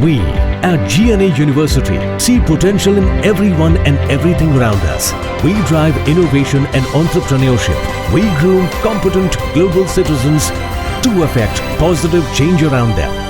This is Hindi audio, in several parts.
We at GNA University see potential in everyone and everything around us. We drive innovation and entrepreneurship. We groom competent global citizens to effect positive change around them.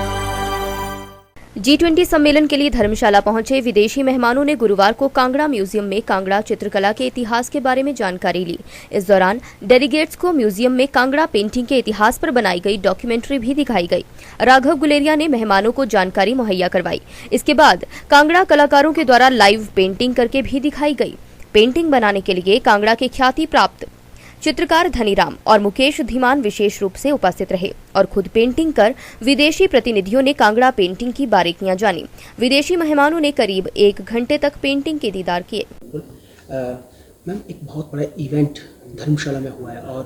G20 सम्मेलन के लिए धर्मशाला पहुंचे विदेशी मेहमानों ने गुरुवार को कांगड़ा म्यूजियम में कांगड़ा चित्रकला के इतिहास के बारे में जानकारी ली। इस दौरान डेलीगेट्स को म्यूजियम में कांगड़ा पेंटिंग के इतिहास पर बनाई गई डॉक्यूमेंट्री भी दिखाई गई। राघव गुलेरिया ने मेहमानों को जानकारी मुहैया करवाई। इसके बाद कांगड़ा कलाकारों के द्वारा लाइव पेंटिंग करके भी दिखाई गई। पेंटिंग बनाने के लिए कांगड़ा के ख्याति प्राप्त चित्रकार धनीराम और मुकेश धीमान विशेष रूप से उपस्थित रहे और खुद पेंटिंग कर विदेशी प्रतिनिधियों ने कांगड़ा पेंटिंग की बारीकियां जानी। विदेशी मेहमानों ने करीब 1 घंटे तक पेंटिंग के दीदार किए। मैम, एक बहुत बड़ा इवेंट धर्मशाला में हुआ है और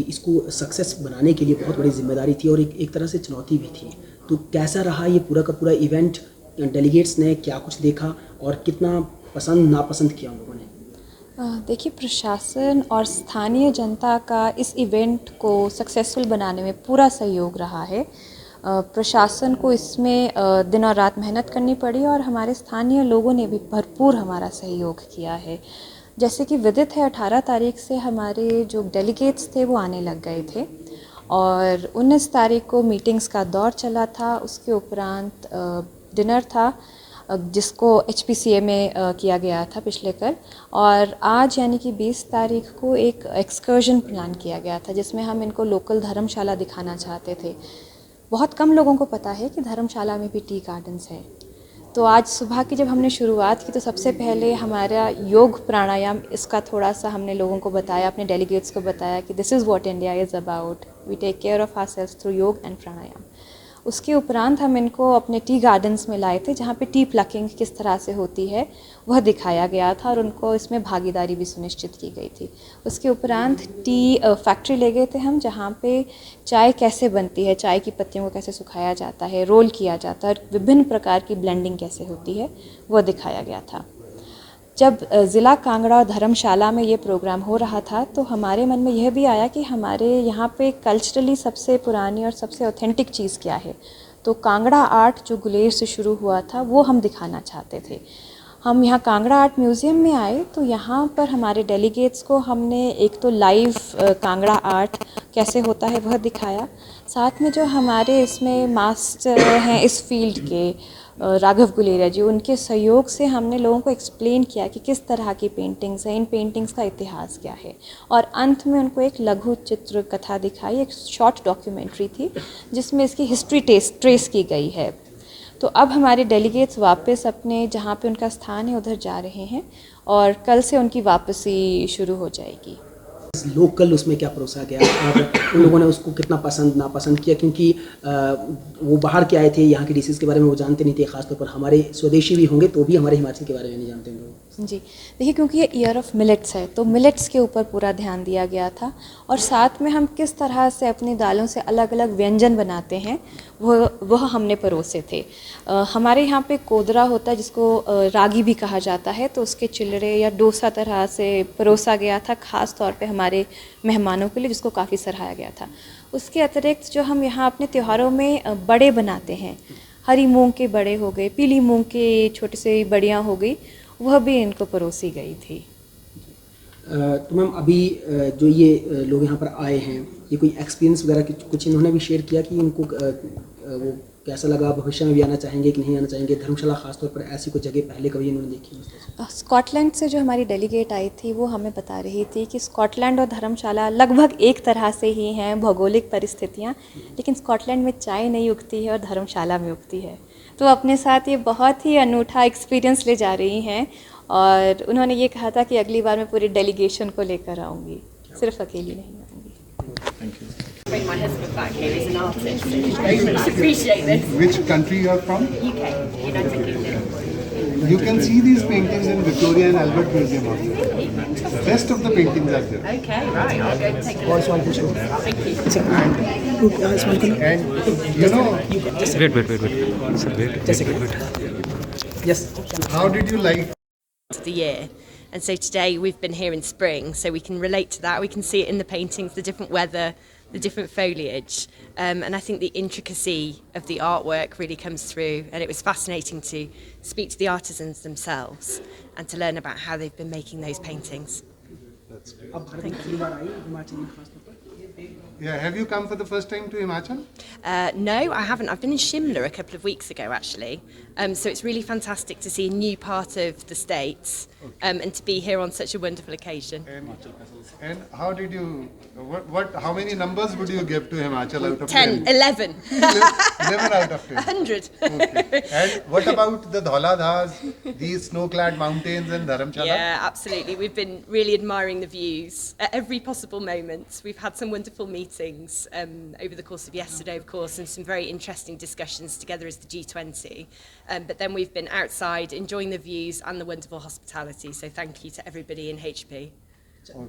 इसको सक्सेस बनाने के लिए बहुत बड़ी जिम्मेदारी थी और एक तरह से चुनौती भी थी। तो कैसा रहा ये पूरा का पूरा इवेंट? डेलीगेट्स ने क्या कुछ देखा और कितना पसंद नापसंद किया उन लोगों ने? देखिए, प्रशासन और स्थानीय जनता का इस इवेंट को सक्सेसफुल बनाने में पूरा सहयोग रहा है। प्रशासन को इसमें दिन और रात मेहनत करनी पड़ी और हमारे स्थानीय लोगों ने भी भरपूर हमारा सहयोग किया है। जैसे कि विदित है, 18 तारीख से हमारे जो डेलीगेट्स थे वो आने लग गए थे और 19 तारीख को मीटिंग्स का दौर चला था। उसके उपरांत डिनर था जिसको HPCA में किया गया था पिछले कल, और आज यानी कि 20 तारीख को एक एक्सकर्जन प्लान किया गया था जिसमें हम इनको लोकल धर्मशाला दिखाना चाहते थे। बहुत कम लोगों को पता है कि धर्मशाला में भी टी गार्डन्स है। तो आज सुबह की जब हमने शुरुआत की तो सबसे पहले हमारा योग प्राणायाम, इसका थोड़ा सा हमने लोगों को बताया, अपने डेलीगेट्स को बताया कि this is what India is about, we take care of ourselves through yoga and pranayama. उसके उपरांत हम इनको अपने टी गार्डन्स में लाए थे जहाँ पे टी प्लकिंग किस तरह से होती है वह दिखाया गया था और उनको इसमें भागीदारी भी सुनिश्चित की गई थी। उसके उपरांत टी फैक्ट्री ले गए थे हम जहाँ पे चाय कैसे बनती है, चाय की पत्तियों को कैसे सुखाया जाता है, रोल किया जाता है, विभिन्न प्रकार की ब्लेंडिंग कैसे होती है वह दिखाया गया था। जब ज़िला कांगड़ा और धर्मशाला में ये प्रोग्राम हो रहा था तो हमारे मन में यह भी आया कि हमारे यहाँ पे कल्चरली सबसे पुरानी और सबसे ऑथेंटिक चीज़ क्या है। तो कांगड़ा आर्ट जो गुलेर से शुरू हुआ था वो हम दिखाना चाहते थे। हम यहाँ कांगड़ा आर्ट म्यूज़ियम में आए तो यहाँ पर हमारे डेलीगेट्स को हमने एक तो लाइव कांगड़ा आर्ट कैसे होता है वह दिखाया, साथ में जो हमारे इसमें मास्टर हैं इस फील्ड के राघव गुलेरिया जी, उनके सहयोग से हमने लोगों को एक्सप्लेन किया कि किस तरह की पेंटिंग्स हैं, इन पेंटिंग्स का इतिहास क्या है, और अंत में उनको एक लघु चित्र कथा दिखाई, एक शॉर्ट डॉक्यूमेंट्री थी जिसमें इसकी हिस्ट्री ट्रेस की गई है। तो अब हमारे डेलीगेट्स वापस अपने जहाँ पे उनका स्थान है उधर जा रहे हैं और कल से उनकी वापसी शुरू हो जाएगी। लोकल उसमें क्या परोसा गया और उन लोगों ने उसको कितना पसंद नापसंद किया, क्योंकि वो बाहर के आए थे, यहाँ की डिशेज़ के बारे में वो जानते नहीं थे, खासतौर पर हमारे स्वदेशी भी होंगे तो भी हमारे हिमाचल के बारे में नहीं जानते होंगे। जी देखिए, क्योंकि ये ईयर ऑफ मिलेट्स है तो मिलेट्स के ऊपर पूरा ध्यान दिया गया था और साथ में हम किस तरह से अपनी दालों से अलग अलग व्यंजन बनाते हैं वह हमने परोसे थे। हमारे यहाँ पे कोदरा होता है जिसको रागी भी कहा जाता है, तो उसके चिलड़े या डोसा तरह से परोसा गया था खास तौर पे हमारे मेहमानों के लिए, जिसको काफ़ी सराहा गया था। उसके अतिरिक्त जो हम यहाँ अपने त्योहारों में बड़े बनाते हैं, हरी मूंग के बड़े हो गए, पीली मूंग के छोटे से बड़ियाँ हो गई, वह भी इनको परोसी गई थी। तो मैम, अभी जो ये लोग यहाँ पर आए हैं, ये कोई एक्सपीरियंस वगैरह कुछ इन्होंने भी शेयर किया कि इनको वो कैसा लगा, भविष्य में भी आना चाहेंगे कि नहीं आना चाहेंगे? धर्मशाला खासतौर पर ऐसी कोई जगह पहले कभी इन्होंने देखी? स्कॉटलैंड से जो हमारी डेलीगेट आई थी वो हमें बता रही थी कि स्कॉटलैंड और धर्मशाला लगभग एक तरह से ही हैं भौगोलिक परिस्थितियाँ, लेकिन स्कॉटलैंड में चाय नहीं उगती है और धर्मशाला में उगती है। तो अपने साथ ये बहुत ही अनूठा एक्सपीरियंस ले जा रही हैं और उन्होंने ये कहा था कि अगली बार मैं पूरी डेलीगेशन को लेकर आऊँगी, सिर्फ अकेली नहीं आऊँगी। Thank you. Bring my husband back here. He's an artist. So he'd very much appreciate this. Which country you are from? UK, United Kingdom. You can see these paintings in Victoria and Albert Museum also. Best of the paintings are there. Okay, right. I'll go and take a look. Thank you. And you know, Wait. Yes. how did you like Of the year. And so today we've been here in spring, so we can relate to that. We can see it in the paintings, the different weather, the different foliage, and I think the intricacy of the artwork really comes through, and it was fascinating to speak to the artisans themselves and to learn about how they've been making those paintings. That's great. अब भारत में पहली बार आई हिमाचल में खास तौर पर Yeah, have you come for the first time to Himachal? No, I haven't. I've been in Shimla a couple of weeks ago, actually. So it's really fantastic to see a new part of the States and to be here on such a wonderful occasion. And how did you, how many numbers would you give to Himachal out of 10, 11, 11 out of 10. 100. Okay. And what about the Dhauladhas, these snow-clad mountains in Dharamshala? Yeah, absolutely. We've been really admiring the views at every possible moment. We've had some wonderful meetings over the course of yesterday, of course, and some very interesting discussions together as the G20. But then we've been outside enjoying the views and the wonderful hospitality. So thank you to everybody in HP.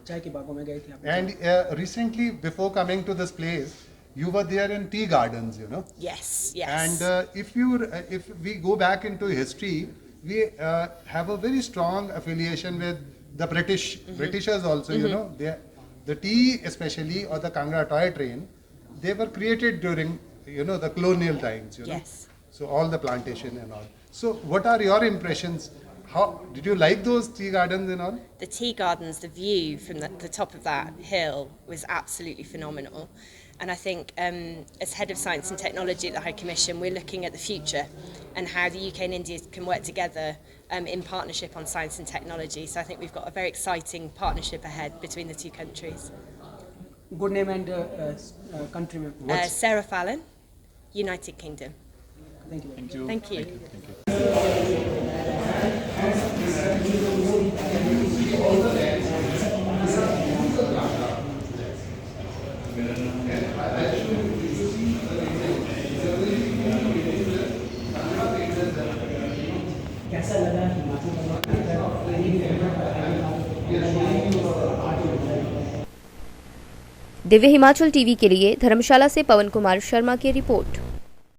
चाय के बागों में गए थे आप And recently, before coming to this place, you were there in tea gardens, you know. Yes, yes. And if we go back into history, we have a very strong affiliation with the British. Britishers also, you know, the tea especially, or the Kangra toy train, they were created during, you know, the colonial times, you know. Yes. So all the plantation and all. So what are your impressions? How did you like those tea gardens and all? The tea gardens, the view from the top of that hill was absolutely phenomenal. And I think as Head of Science and Technology at the High Commission, we're looking at the future and how the UK and India can work together in partnership on science and technology. So I think we've got a very exciting partnership ahead between the two countries. Good name and country में Sarah Fallon, United Kingdom. Thank you Thank you. कैसा लगा हिमाचल दिव्य हिमाचल टीवी के लिए धर्मशाला से पवन कुमार शर्मा की रिपोर्ट।